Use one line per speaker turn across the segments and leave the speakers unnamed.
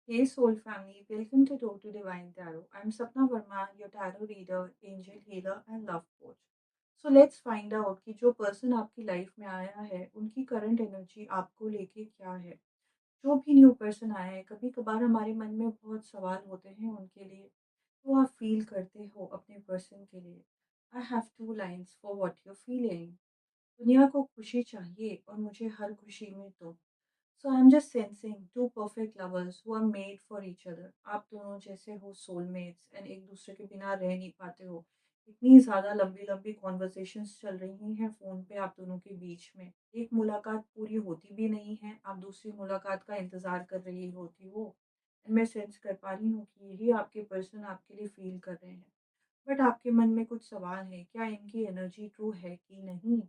Hey Soul Family, welcome to Door to Divine Tarot. I'm Sapna Verma, your tarot reader, angel healer and love coach. So let's find out कि जो person आपकी life में आया है, उनकी current energy आपको लेके क्या है। जो भी न्यू पर्सन आया है, कभी कभार हमारे मन में बहुत सवाल होते हैं उनके लिए, तो आप फील करते हो अपने पर्सन के लिए। I have two lines for what you feeling. दुनिया को खुशी चाहिए और मुझे हर खुशी में तुम। So I'm just sensing two perfect lovers who are made for each other. आप दोनों जैसे हो soulmates and एक दूसरे के बिना रह नहीं पाते हो। इतनी ज़्यादा लंबी-लंबी कॉन्वर्सेशंस चल रही हैं फ़ोन पे आप दोनों के बीच में। एक मुलाकात पूरी होती भी नहीं है, आप दूसरी मुलाकात का इंतज़ार कर रही होती हो। एंड मैं सेंस कर पा रही हूँ कि यही आपके पर्सन आपके लिए फ़ील कर रहे हैं। बट आपके मन में कुछ सवाल है, क्या इनकी एनर्जी ट्रू है कि नहीं?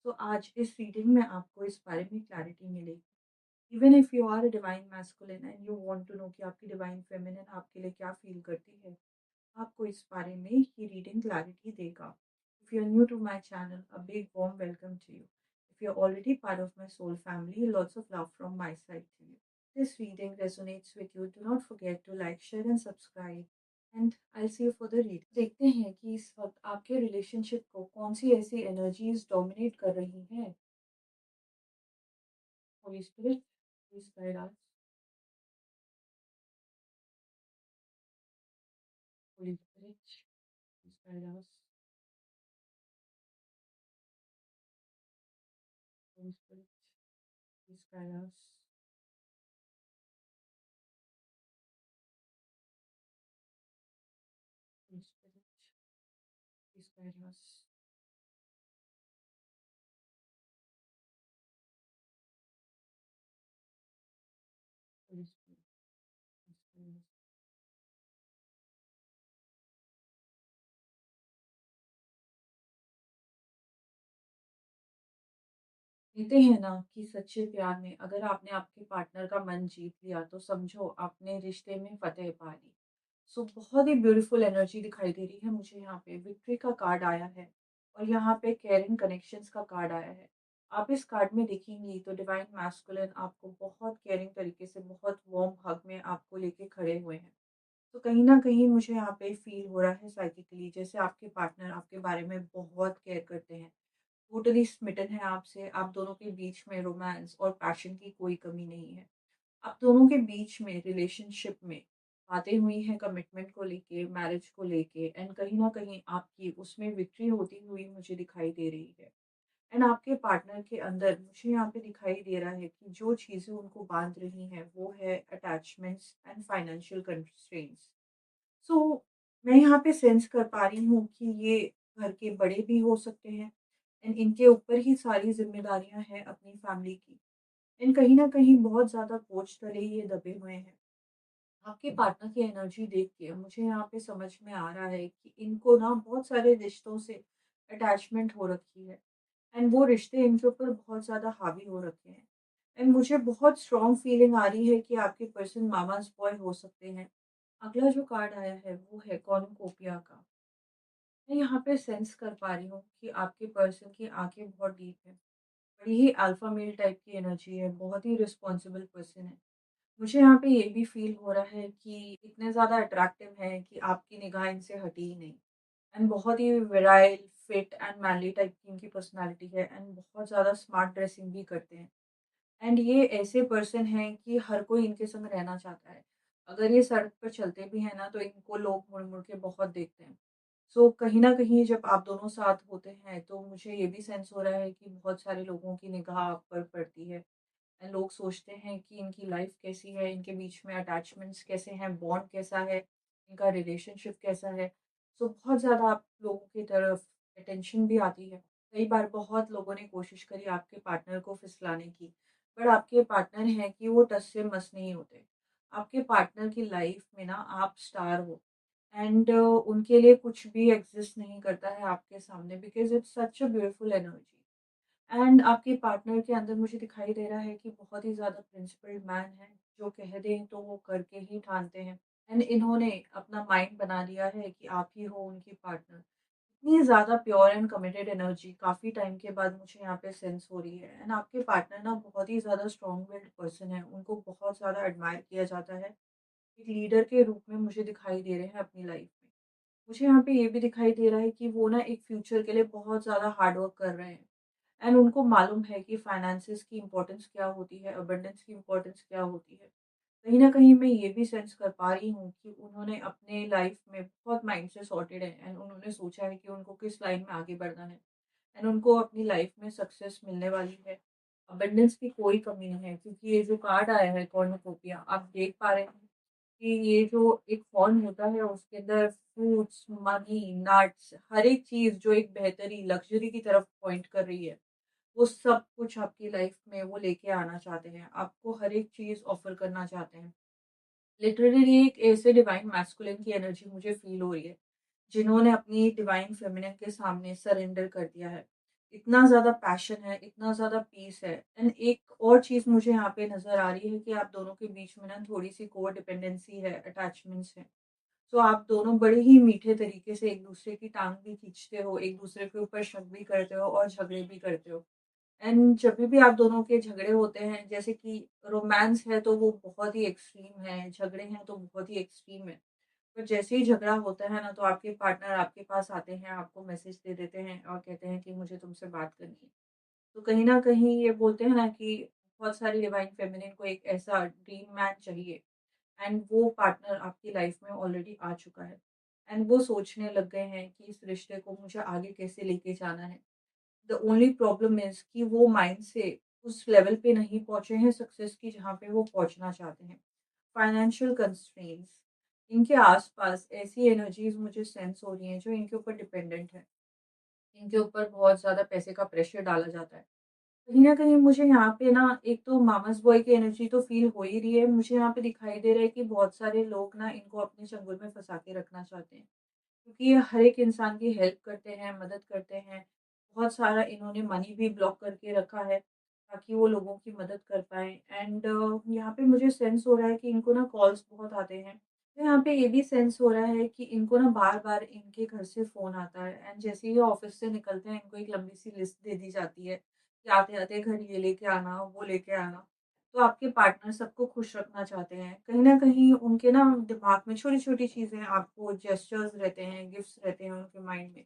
तो आज इस रीडिंग में आपको इस बारे में क्लैरिटी मिलेगी। Even if you are a divine masculine and you want to know कि आपकी डिवाइन फेमिनिन आपके लिए क्या फील करती है, आपको इस बारे में ये रीडिंग क्लैरिटी देगा। If you are new to my channel, a big warm welcome to you. If you are already part of my soul family, lots of love from my side to you. This reading resonates with you, do not forget to like, share and subscribe. And I'll see you for the reading. देखते हैं कि इस वक्त आपके relationship को कौन सी ऐसी energies dominate कर रही हैं। Holi spirit, please guide us. Holy Spirit, please guide us. Holy Spirit, please guide us. Holy Spirit, please guide us. Holy Spirit, please guide us. कहते हैं ना कि सच्चे प्यार में अगर आपने आपके पार्टनर का मन जीत लिया तो समझो आपने रिश्ते में फतेह पा ली। सो बहुत ही ब्यूटीफुल एनर्जी दिखाई दे रही है मुझे यहाँ पे। विक्ट्री का कार्ड आया है और यहाँ पे केयरिंग कनेक्शंस का कार्ड आया है। आप इस कार्ड में देखेंगी तो डिवाइन मैस्कुलिन आपको बहुत केयरिंग तरीके से, बहुत वार्म हग में आपको लेके खड़े हुए हैं। तो कहीं न कहीं मुझे यहाँ पे फ़ील हो रहा है साइकिकली, जैसे आपके पार्टनर आपके बारे में बहुत केयर करते हैं, टोटली स्मिटन है आपसे, आप दोनों के बीच में रोमांस और पैशन की कोई कमी नहीं है। आप दोनों के बीच में रिलेशनशिप में बातें हुई हैं कमिटमेंट को लेके, मैरिज को लेके एंड कहीं न कहीं आपकी उसमें विक्ट्री होती हुई मुझे दिखाई दे रही है। एंड आपके पार्टनर के अंदर मुझे यहाँ पे दिखाई दे रहा है कि जो चीज़ें उनको बाँध रही हैं, वो है अटैचमेंट्स एंड फाइनेंशियल कंस्ट्रेंट्स। सो मैं यहाँ पे सेंस कर पा रही हूँ कि ये घर के बड़े भी हो सकते हैं एंड इनके ऊपर ही सारी ज़िम्मेदारियाँ हैं अपनी फैमिली की। एंड कहीं न कहीं बहुत ज़्यादा बोझ तले ये दबे हुए हैं। आपके पार्टनर की एनर्जी देख के मुझे यहाँ पे समझ में आ रहा है कि इनको ना बहुत सारे रिश्तों से अटैचमेंट हो रखी है एंड वो रिश्ते इनके ऊपर बहुत ज़्यादा हावी हो रखे हैं। एंड मुझे बहुत स्ट्रॉन्ग फीलिंग आ रही है कि आपके पर्सन मामाज़ बॉय हो सकते हैं। अगला जो कार्ड आया है वो है कॉर्नुकोपिया का। मैं यहाँ पे सेंस कर पा रही हूँ कि आपके पर्सन की आँखें बहुत डीप हैं। बड़ी ही अल्फा मेल टाइप की एनर्जी है, बहुत ही रिस्पॉन्सिबल पर्सन है। मुझे यहाँ पे ये भी फ़ील हो रहा है कि इतने ज़्यादा अट्रैक्टिव हैं कि आपकी निगाह इनसे हटी ही नहीं। एंड बहुत ही virile, fit and manly type की इनकी पर्सनैलिटी है एंड बहुत ज़्यादा स्मार्ट ड्रेसिंग भी करते हैं। एंड ये ऐसे पर्सन हैं कि हर कोई इनके संग रहना चाहता है। अगर ये सड़क पर चलते भी हैं ना, तो इनको लोग मुड़-मुड़ के बहुत देखते हैं। सो कहीं न कहीं जब आप दोनों साथ होते हैं, तो मुझे ये भी सेंस हो रहा है कि बहुत सारे लोगों की निगाह आप पर पड़ती है। एंड लोग सोचते हैं कि इनकी लाइफ़ कैसी है, इनके बीच में अटैचमेंट्स कैसे हैं, बॉन्ड कैसा है, इनका रिलेशनशिप कैसा है। सो बहुत ज़्यादा आप लोगों की तरफ अटेंशन भी आती है। कई बार बहुत लोगों ने कोशिश करी आपके पार्टनर को फिसलाने की, पर आपके पार्टनर हैं कि वो टस से मस नहीं होते। आपके पार्टनर की लाइफ़ में ना आप स्टार हो एंड उनके लिए कुछ भी एग्ज़िस्ट नहीं करता है आपके सामने, because it's such a beautiful energy. And आपके पार्टनर के अंदर मुझे दिखाई दे रहा है कि बहुत ही ज़्यादा प्रिंसिपल्ड मैन है, जो कह दें तो वो करके ही ठानते हैं। एंड इन्होंने अपना माइंड बना लिया है कि आप ही हो उनकी पार्टनर। इतनी ज़्यादा प्योर एंड कमिटेड एनर्जी काफ़ी टाइम के बाद मुझे यहाँ पे सेंस हो रही है। एंड आपके पार्टनर ना बहुत ही ज़्यादा स्ट्रॉन्ग विल्ड पर्सन है, उनको बहुत ज़्यादा एडमायर किया जाता है एक लीडर के रूप में मुझे दिखाई दे रहे हैं अपनी लाइफ में। मुझे यहाँ पे ये भी दिखाई दे रहा है कि वो ना एक फ्यूचर के लिए बहुत ज़्यादा हार्ड वर्क कर रहे हैं। एंड उनको मालूम है कि फाइनेंसेस की इम्पोर्टेंस क्या होती है, अबंडेंस की इम्पोर्टेंस क्या होती है। कहीं न कहीं मैं ये भी सेंस कर पा रही हूँ कि उन्होंने अपने लाइफ में बहुत माइंड से सॉर्टेड है एंड उन्होंने सोचा है कि उनको किस लाइन में आगे बढ़ना है एंड उनको अपनी लाइफ में सक्सेस मिलने वाली है। अबंडेंस की कोई कमी नहीं है क्योंकि ये जो कार्ड आया है कॉर्नुकोपिया, आप देख पा रहे हैं कि ये जो एक फ़ॉन्ट होता है उसके अंदर फ्रूट्स, मनी, नट्स, हर एक चीज़ जो एक बेहतरी, लग्ज़री की तरफ पॉइंट कर रही है, वो सब कुछ आपकी लाइफ़ में वो लेके आना चाहते हैं। आपको हर एक चीज़ ऑफ़र करना चाहते हैं। लिटरली एक ऐसे डिवाइन मैस्कुलिन की एनर्जी मुझे फ़ील हो रही है, जिन्होंने अपनी डिवाइन फेमिनिन के सामने सरेंडर कर दिया है। इतना ज़्यादा पैशन है, इतना ज़्यादा पीस है एंड एक और चीज़ मुझे यहाँ पे नज़र आ रही है कि आप दोनों के बीच में ना थोड़ी-सी कोडिपेंडेंसी है, अटैचमेंट्स हैं। तो आप दोनों बड़े ही मीठे तरीके से एक-दूसरे की टाँग भी खींचते हो, एक-दूसरे के ऊपर शक भी करते हो और झगड़े भी करते हो। एंड जभी भी आप दोनों के झगड़े होते हैं, जैसे कि रोमांस है तो वो बहुत ही एक्सट्रीम है, झगड़े हैं तो बहुत ही एक्सट्रीम है। पर जैसे ही झगड़ा होता है ना, तो आपके पार्टनर आपके पास आते हैं, आपको मैसेज दे देते हैं और कहते हैं कि मुझे तुमसे बात करनी है। तो कहीं न कहीं ये बोलते हैं ना कि बहुत सारी डिवाइन फेमिनिन को एक ऐसा ड्रीम मैन चाहिए एंड वो पार्टनर आपकी लाइफ में ऑलरेडी आ चुका है। एंड वो सोचने लग गए हैं कि इस रिश्ते को मुझे आगे कैसे लेके जाना है। द ओनली प्रॉब्लम इज़ कि वो माइंड से उस लेवल पे नहीं पहुँचे हैं सक्सेस की जहाँ पे वो पहुँचना चाहते हैं। फाइनेंशियल कंस्ट्रेंट्स, इनके आस-पास ऐसी एनर्जीज़ मुझे सेंस हो रही हैं जो इनके ऊपर डिपेंडेंट है। इनके ऊपर बहुत ज़्यादा पैसे का प्रेशर डाला जाता है। कहीं न कहीं मुझे यहाँ पे ना एक तो मामा's बॉय की एनर्जी तो फ़ील हो ही रही है। मुझे यहाँ पे दिखाई दे रहा है कि बहुत सारे लोग ना इनको अपने चंगुल में फँसा के रखना चाहते हैं। क्योंकि ये हर एक इंसान की हेल्प करते हैं, मदद करते हैं। बहुत सारा इन्होंने मनी भी ब्लॉक करके रखा है, ताकि वो लोगों की मदद कर पाएँ एंड यहाँ पे मुझे सेंस हो रहा है कि इनको ना कॉल्स बहुत आते हैं। तो यहाँ पे ये भी सेंस हो रहा है कि इनको ना बार-बार इनके घर से फ़ोन आता है एंड जैसे ही ये ऑफ़िस से निकलते हैं, इनको एक लंबी-सी लिस्ट दे दी जाती है कि आते-आते घर ये लेके आना, वो लेके आना। तो आपके पार्टनर सबको खुश रखना चाहते हैं। कहीं न कहीं उनके ना दिमाग में छोटी-छोटी चीज़ें आपको जेस्चर्स रहते हैं, गिफ्ट्स रहते हैं उनके माइंड में,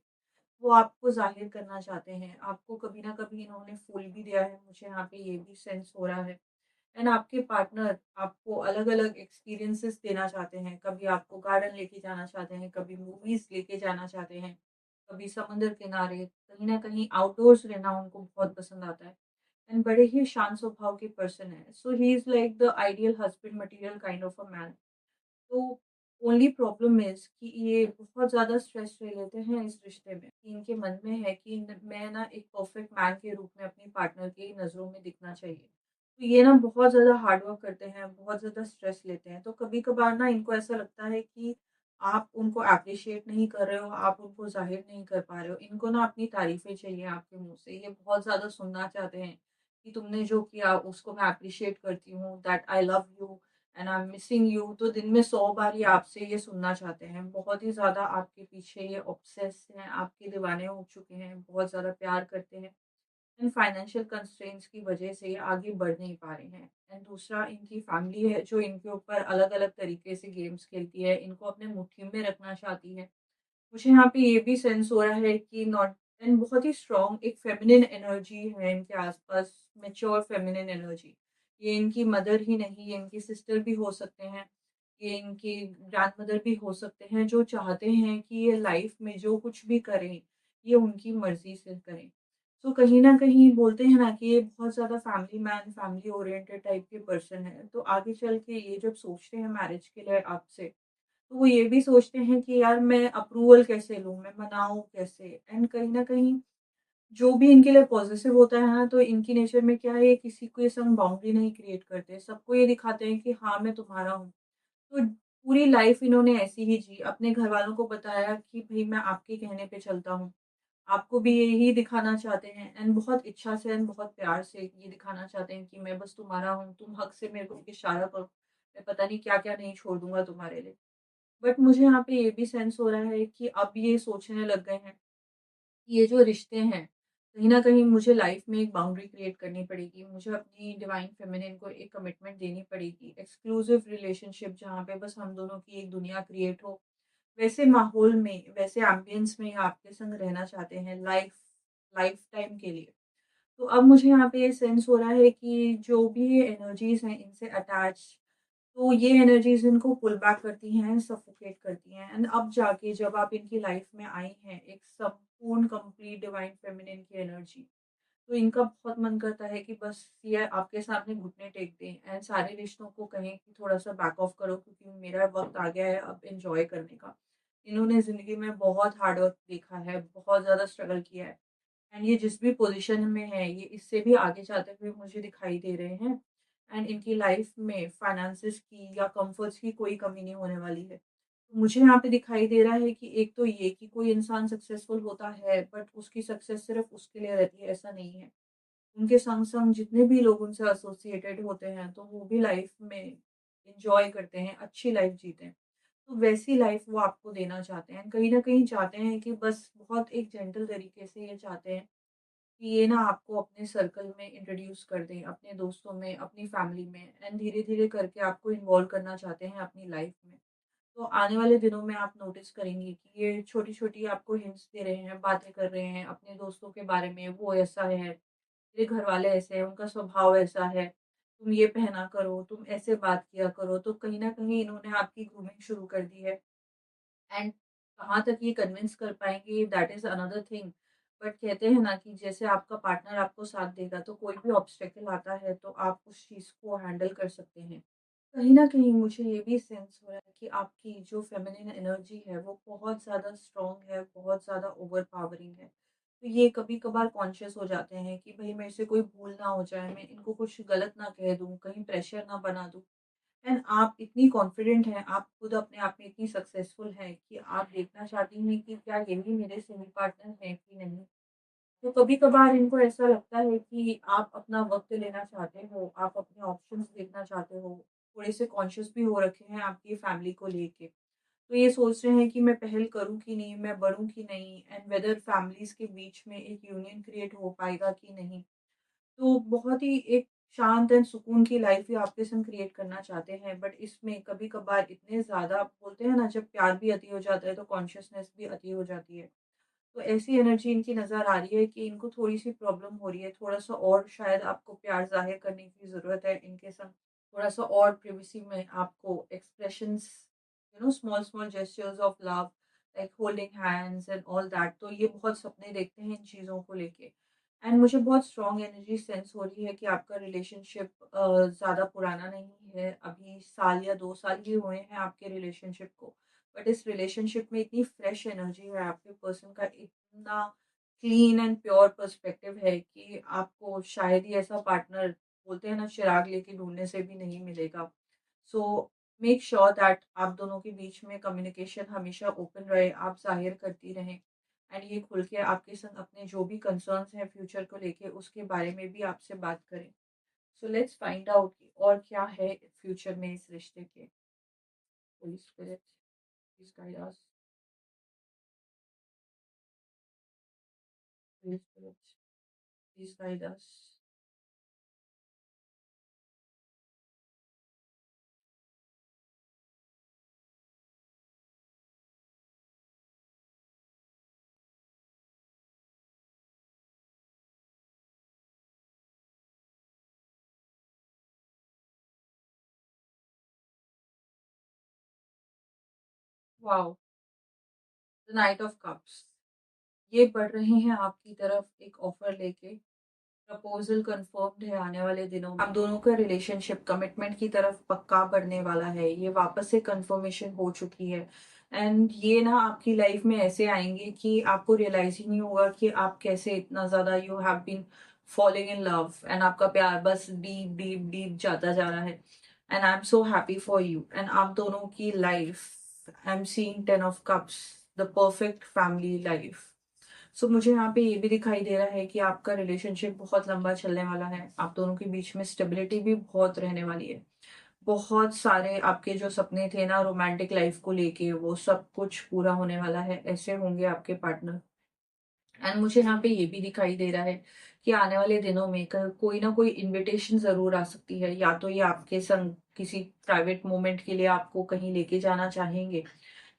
वो आपको ज़ाहिर करना चाहते हैं। आपको कभी न कभी इन्होंने फूल भी दिया है, मुझे यहाँ पे ये भी सेंस हो रहा है। एंड आपके पार्टनर आपको अलग-अलग एक्सपीरियंसेस देना चाहते हैं। कभी आपको गार्डन लेके जाना चाहते हैं, कभी मूवीज़ लेके जाना चाहते हैं, कभी समुद्र किनारे, कहीं न कहीं आउटडोर्स रहना उनको बहुत पसंद आता है। एंड बड़े ही शांत स्वभाव के पर्सन है। So he is like the ideal husband material kind of a man. तो ओनली प्रॉब्लम इज़ कि ये बहुत ज़्यादा स्ट्रेस ले लेते हैं इस रिश्ते में। कि इनके मन में है कि मैं ना एक परफेक्ट मैन के रूप में अपने पार्टनर की नज़रों में दिखना चाहिए। तो ये ना बहुत ज़्यादा हार्ड वर्क करते हैं, बहुत ज़्यादा स्ट्रेस लेते हैं। तो कभी-कभार ना इनको ऐसा लगता है कि आप उनको एप्रिशिएट नहीं कर रहे हो, आप उनको ज़ाहिर नहीं कर पा रहे हो। इनको ना अपनी तारीफ़ें चाहिए आपके मुँह से। ये बहुत ज़्यादा सुनना चाहते हैं कि तुमने जो किया उसको मैं एप्रिशिएट करती हूँ, that I love you and I am missing you. तो दिन में 100 बार ये आपसे ये सुनना चाहते हैं। बहुत ही ज़्यादा आपके पीछे ये ऑब्सेस हैं, आपके दीवाने हो चुके हैं, बहुत ज़्यादा प्यार करते हैं। इन फाइनेंशियल कंस्ट्रेंट्स की वजह से ये आगे बढ़ नहीं पा रहे हैं। एंड दूसरा इनकी फैमिली है जो इनके ऊपर अलग-अलग तरीके से गेम्स खेलती है, इनको अपने मुट्ठी में रखना चाहती है। मुझे यहाँ पे ये भी सेंस हो रहा है कि नॉट एंड बहुत ही स्ट्रॉन्ग एक फेमिनिन एनर्जी है इनके आसपास, मैच्योर फेमिनिन एनर्जी। ये इनकी मदर ही नहीं, ये इनकी सिस्टर भी हो सकते हैं, ये इनकी ग्रैंडमदर भी हो सकते हैं, जो चाहते हैं कि ये लाइफ में जो कुछ भी करें, ये उनकी मर्ज़ी से करें। तो कहीं न कहीं बोलते हैं ना कि ये बहुत ज़्यादा family man, family oriented type के पर्सन हैं। तो आगे चल के ये जब सोचते हैं मैरिज के लिए आपसे, तो वो ये भी सोचते हैं कि यार मैं अप्रूवल कैसे लूँ, मैं मनाऊँ कैसे? एंड कहीं न कहीं जो भी इनके लिए पॉज़िटिव होता है ना, तो इनकी नेचर में क्या है, ये किसी के संग बाउंड्री नहीं क्रिएट करते। सबको ये दिखाते हैं कि हाँ, मैं तुम्हारा हूँ। तो पूरी लाइफ़ इन्होंने ऐसी ही जी, अपने घरवालों को बताया कि भई मैं आपके कहने पे चलता हूँ। आपको भी यही दिखाना चाहते हैं एंड बहुत इच्छा से एंड बहुत प्यार से ये दिखाना चाहते हैं कि मैं बस तुम्हारा हूँ, तुम हक से मेरे को इशारा करो। मैं पता नहीं क्या-क्या नहीं छोड़ दूँगा तुम्हारे लिए। बट मुझे यहाँ पे ये भी सेंस हो रहा है कि अब ये सोचने लग गए हैं, कि ये जो रिश्ते हैं, कहीं न कहीं मुझे लाइफ़ में एक बाउंड्री क्रिएट करनी पड़ेगी। मुझे अपनी डिवाइन फेमिनिन को एक कमिटमेंट देनी पड़ेगी। एक्सक्लूसिव रिलेशनशिप जहाँ पे बस हम दोनों की एक दुनिया क्रिएट हो, वैसे माहौल में, वैसे एम्बियंस में आपके संग रहना चाहते हैं लाइफ़ टाइम के लिए। तो अब मुझे यहाँ पे ये सेंस हो रहा है कि जो भी ये एनर्जीज़ हैं इनसे अटैच, तो ये एनर्जीज़ इनको पुल बैक करती हैं, सफोकेट करती हैं एंड अब जाके जब आप इनकी लाइफ़ में आई हैं, एक संपूर्ण कंप्लीट डिवाइन फेमिनिन की एनर्जी, तो इनका बहुत मन करता है कि बस ये आपके सामने घुटने टेक दें एंड सारे रिश्तों को कहें कि थोड़ा-सा बैक ऑफ करो क्योंकि मेरा वक़्त आ गया है अब एन्जॉय करने का। इन्होंने ज़िंदगी में बहुत हार्ड वर्क देखा है, बहुत ज़्यादा स्ट्रगल किया है एंड ये जिस भी पोज़ीशन में है, ये इससे भी आगे जाते हुए मुझे दिखाई दे रहे हैं एंड इनकी लाइफ़ में फाइनेंसेस की या कम्फ़र्ट्स की कोई कमी नहीं होने वाली है। तो मुझे यहाँ पे दिखाई दे रहा है कि एक तो ये कि कोई इंसान सक्सेसफुल होता है, बट उसकी सक्सेस सिर्फ़ उसके लिए रहती है, ऐसा नहीं है। उनके संग-संग जितने भी लोग उनसे एसोसिएटेड होते हैं, तो वो भी लाइफ़ में एन्जॉय करते हैं, अच्छी लाइफ़ जीते हैं। तो वैसी लाइफ़ वो आपको देना चाहते हैं। कहीं न कहीं चाहते हैं कि बस बहुत एक जेंटल तरीके से ये चाहते हैं कि ये ना आपको अपने सर्कल में इंट्रोड्यूस कर दें, अपने दोस्तों में, अपनी फैमिली में एंड धीरे-धीरे करके आपको इन्वॉल्व करना चाहते हैं अपनी लाइफ़ में। तो आने वाले दिनों में आप नोटिस करेंगी कि ये छोटी-छोटी आपको हिंट्स दे रहे हैं, बातें कर रहे हैं अपने दोस्तों के बारे में, वो ऐसा है, तेरे घरवाले ऐसे हैं, उनका स्वभाव ऐसा है, तुम ये पहना करो, तुम ऐसे बात किया करो। तो कहीं न कहीं इन्होंने आपकी ग्रूमिंग शुरू कर दी है एंड कहाँ तक ये कन्विंस कर पाएँगे that is another thing. But कहते हैं ना कि जैसे आपका पार्टनर आपको साथ देगा, तो कोई भी ऑब्स्टेकल आता है, तो आप उस चीज़ को हैंडल कर सकते हैं। कहीं न कहीं मुझे ये भी सेंस हो रहा है कि आपकी जो फ़ेमिनिन एनर्जी है, वो बहुत ज़्यादा स्ट्रॉन्ग है, बहुत ज़्यादा ओवरपावरिंग है। तो ये कभी-कभार कॉन्शियस हो जाते हैं कि भई मेरे से कोई भूल ना हो जाए, मैं इनको कुछ गलत ना कह दूँ, कहीं प्रेशर ना बना दूँ। एंड आप इतनी कॉन्फिडेंट हैं, आप खुद अपने आप में इतनी सक्सेसफुल हैं कि आप देखना चाहती हैं कि क्या ये भी मेरे सही पार्टनर हैं कि नहीं। तो कभी-कभार इनको ऐसा लगता है कि आप अपना वक़्त लेना चाहते हो, आप अपने ऑप्शंस देखना चाहते हो, थोड़े से कॉन्शियस भी हो रखे हैं आपकी फैमिली को लेके। तो ये सोच रहे हैं कि मैं पहल करूँ कि नहीं, मैं बढ़ूँ कि नहीं एंड वेदर फैमिलीज़ के बीच में एक यूनियन क्रिएट हो पाएगा कि नहीं। तो बहुत ही एक शांत एंड सुकून की लाइफ़ ही आपके संग क्रिएट करना चाहते हैं, बट इसमें कभी-कभार इतने ज़्यादा बोलते हैं ना जब प्यार भी अति हो जाता है, तो कॉन्शसनेस भी अति हो जाती है। तो ऐसी एनर्जी इनकी नज़र आ रही है कि इनको थोड़ी-सी प्रॉब्लम हो रही है, थोड़ा-सा और शायद आपको प्यार ज़ाहिर करने की ज़रूरत है इनके संग। थोड़ा-सा और प्राइवेसी में आपको expressions, small small gestures of love like holding hands and all that. तो ये बहुत सपने देखते हैं इन चीज़ों को लेके। एंड मुझे बहुत स्ट्रॉन्ग एनर्जी सेंस हो रही है कि आपका रिलेशनशिप ज़्यादा पुराना नहीं है, अभी साल या 2 साल ही हुए हैं आपके रिलेशनशिप को। बट इस रिलेशनशिप में इतनी फ्रेश एनर्जी है, आपके पर्सन का इतना क्लीन एंड प्योर पर्सपेक्टिव है कि आपको शायद ही ऐसा पार्टनर, बोलते हैं ना, चिराग लेके ढूँढने से भी नहीं मिलेगा। सो मेक श्योर दैट आप दोनों के बीच में कम्युनिकेशन हमेशा ओपन रहे, आप ज़ाहिर करती रहें एंड ये खुल के आपके संग अपने जो भी कंसर्न्स हैं फ्यूचर को लेके उसके बारे में भी आपसे बात करें। सो लेट्स फाइंड आउट और क्या है फ्यूचर में इस रिश्ते के। Holi spirit please guide us. Holi spirit please guide us. Wow! The night of cups. ये बढ़ रहे हैं आपकी तरफ एक ऑफर लेके। प्रपोज़ल कन्फर्म्ड है आने वाले दिनों में। आप दोनों का रिलेशनशिप कमिटमेंट की तरफ पक्का बढ़ने वाला है। ये वापस से कन्फर्मेशन हो चुकी है एंड ये ना आपकी लाइफ़ में ऐसे आएँगे कि आपको रियलाइज़ ही नहीं होगा कि आप कैसे इतना ज़्यादा you have been falling in love and आपका प्यार बस डीप, डीप, डीप जाता जा रहा है and I am so happy for you and आप दोनों की life, I am seeing 10 of cups, the perfect family life. So मुझे यहाँ पे ये भी दिखाई दे रहा है कि आपका रिलेशनशिप बहुत लंबा चलने वाला है। आप दोनों के बीच में स्टेबिलिटी भी बहुत रहने वाली है। बहुत सारे आपके जो सपने थे ना रोमांटिक लाइफ को लेके, वो सब कुछ पूरा होने वाला है। ऐसे होंगे आपके पार्टनर एंड मुझे यहाँ पे ये भी दिखाई दे रहा है कि आने वाले दिनों में कोई ना कोई इनविटेशन ज़रूर आ सकती है, या तो ये आपके संग किसी प्राइवेट मोमेंट के लिए आपको कहीं लेके जाना चाहेंगे,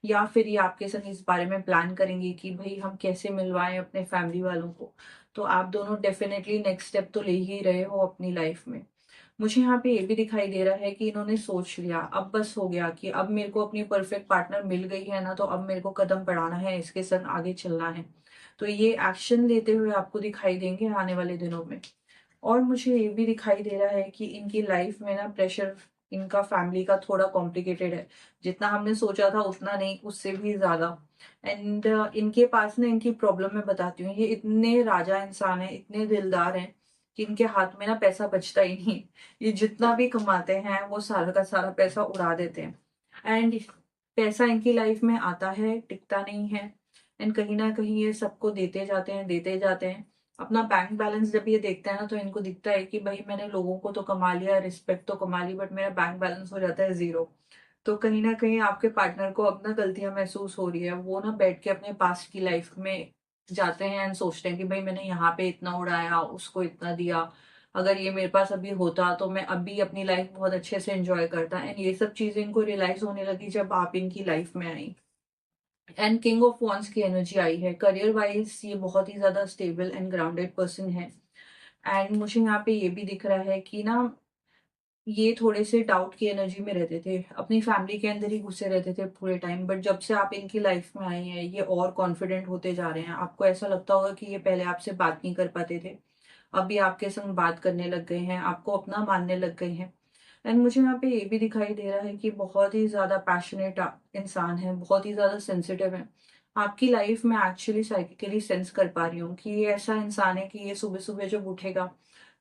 या फिर ये आपके संग इस बारे में प्लान करेंगे कि भई हम कैसे मिलवाएँ अपने फैमिली वालों को। तो आप दोनों डेफ़िनेटली नेक्स्ट स्टेप तो ले ही रहे हो अपनी लाइफ़ में। मुझे यहाँ पे ये भी दिखाई दे रहा है कि इन्होंने सोच लिया, अब बस हो गया कि अब मेरे को अपनी परफेक्ट पार्टनर मिल गई है ना, तो अब मेरे को कदम बढ़ाना है, इसके संग आगे चलना है। तो ये एक्शन लेते हुए आपको दिखाई देंगे आने वाले दिनों में। और मुझे ये भी दिखाई दे रहा है कि इनकी लाइफ में ना प्रेशर इनका फैमिली का थोड़ा कॉम्प्लिकेटेड है। जितना हमने सोचा था उतना नहीं, उससे भी ज़्यादा। एंड इनके पास ना, इनकी प्रॉब्लम मैं बताती हूँ, ये इतने राजा इंसान हैं, इतने दिलदार हैं कि इनके हाथ में ना पैसा बचता ही नहीं। ये जितना भी कमाते हैं वो सारा का सारा पैसा उड़ा देते हैं। एंड पैसा इनकी लाइफ में आता है, टिकता नहीं है। एंड कहीं न कहीं ये सबको देते जाते हैं, देते जाते हैं। अपना बैंक बैलेंस जब ये देखते हैं ना, तो इनको दिखता है कि भई मैंने लोगों को तो कमा लिया, रिस्पेक्ट तो कमा ली, बट मेरा बैंक बैलेंस हो जाता है ज़ीरो। तो कहीं न कहीं आपके पार्टनर को अब ना गलतियाँ महसूस हो रही है। वो ना बैठ के अपने पास्ट की लाइफ में जाते हैं एंड सोचते हैं कि भई मैंने यहाँ पे इतना उड़ाया, उसको इतना दिया। अगर ये मेरे पास अभी होता तो मैं अभी अपनी लाइफ बहुत अच्छे से एन्जॉय करता। एंड ये सब चीज़ें इनको रियलाइज़ होने लगी जब आप इनकी लाइफ में आई। एंड किंग ऑफ वॉन्ड्स की एनर्जी आई है। करियर वाइज़ ये बहुत ही ज़्यादा स्टेबल एंड ग्राउंडेड पर्सन है। एंड मुझे यहाँ पे ये भी दिख रहा है कि ना, ये थोड़े से डाउट की एनर्जी में रहते थे। अपनी फैमिली के अंदर ही घुसे रहते थे पूरे टाइम। बट जब से आप इनकी लाइफ में आए हैं, ये और कॉन्फिडेंट होते जा रहे हैं। आपको ऐसा लगता होगा कि ये पहले आपसे बात नहीं कर पाते थे। अभी आपके संग बात करने लग गए हैं, आपको अपना मानने लग गए हैं। एंड मुझे यहाँ पे ये भी दिखाई दे रहा है कि बहुत ही ज़्यादा पैशनेट इंसान है, बहुत ही ज़्यादा सेंसिटिव है। आपकी लाइफ में एक्चुअली साइकिकली सेंस कर पा रही हूँ कि ये ऐसा इंसान है कि ये सुबह-सुबह जब उठेगा,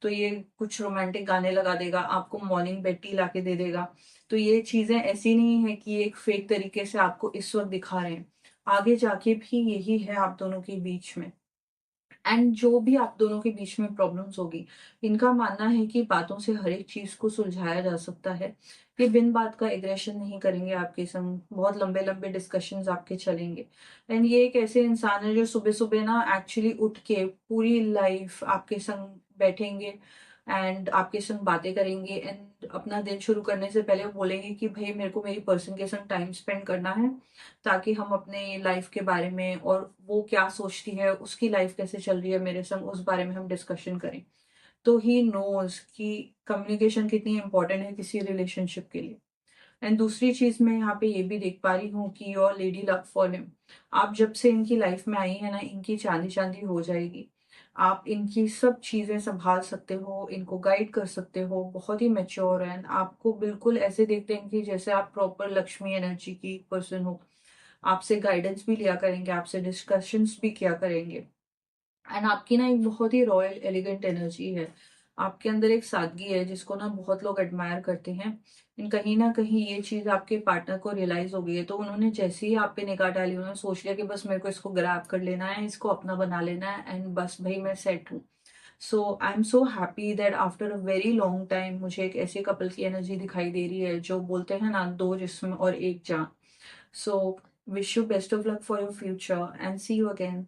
तो ये कुछ रोमांटिक गाने लगा देगा, आपको मॉर्निंग बेड टी लाके दे देगा। तो ये चीज़ें ऐसी नहीं है कि ये एक फेक तरीके से आपको इस वक़्त दिखा रहे हैं। आगे जाके भी यही है आप दोनों के बीच में। एंड जो भी आप दोनों के बीच में प्रॉब्लम्स होगी, इनका मानना है कि बातों से हर एक चीज़ को सुलझाया जा सकता है। ये बिन बात का एग्रेशन नहीं करेंगे आपके संग, बहुत लंबे-लंबे डिस्कशंस आपके चलेंगे। एंड ये एक ऐसे इंसान है जो सुबह-सुबह ना एक्चुअली उठ के पूरी लाइफ आपके संग बैठेंगे एंड आपके संग बातें करेंगे। एंड अपना दिन शुरू करने से पहले वो बोलेंगे कि भई मेरे को मेरी पर्सन के संग टाइम स्पेंड करना है, ताकि हम अपने लाइफ के बारे में और वो क्या सोचती है, उसकी लाइफ कैसे चल रही है मेरे संग, उस बारे में हम डिस्कशन करें। तो ही नोज़ कि कम्युनिकेशन कितनी इम्पोर्टेंट है किसी रिलेशनशिप के लिए। एंड दूसरी चीज़ मैं यहाँ पे ये भी देख पा रही हूँ कि your lady love for him. आप जब से इनकी लाइफ में आई हैं ना, इनकी चांदी-चांदी हो जाएगी। आप इनकी सब चीज़ें सँभाल सकते हो, इनको गाइड कर सकते हो, बहुत ही मैच्योर हैं। आपको बिल्कुल ऐसे देखते हैं कि जैसे आप प्रॉपर लक्ष्मी एनर्जी की पर्सन हो। आपसे गाइडेंस भी लिया करेंगे, आपसे डिस्कशंस भी किया करेंगे। एंड आपकी ना एक बहुत ही रॉयल एलिगेंट एनर्जी है। आपके अंदर एक सादगी है जिसको ना बहुत लोग एडमायर करते हैं। एंड कहीं न कहीं ये चीज़ आपके पार्टनर को रियलाइज़ हो गई है, तो उन्होंने जैसे ही आप पे निगाह डाली, उन्होंने सोच लिया कि बस मेरे को इसको ग्रैब कर लेना है, इसको अपना बना लेना है एंड बस भई मैं सेट हूँ। So I am so happy that after a very long time मुझे एक ऐसे कपल की एनर्जी दिखाई दे रही है जो बोलते हैं ना, 2 जिस्म और 1 जान। So wish you best of luck for your future and see you again.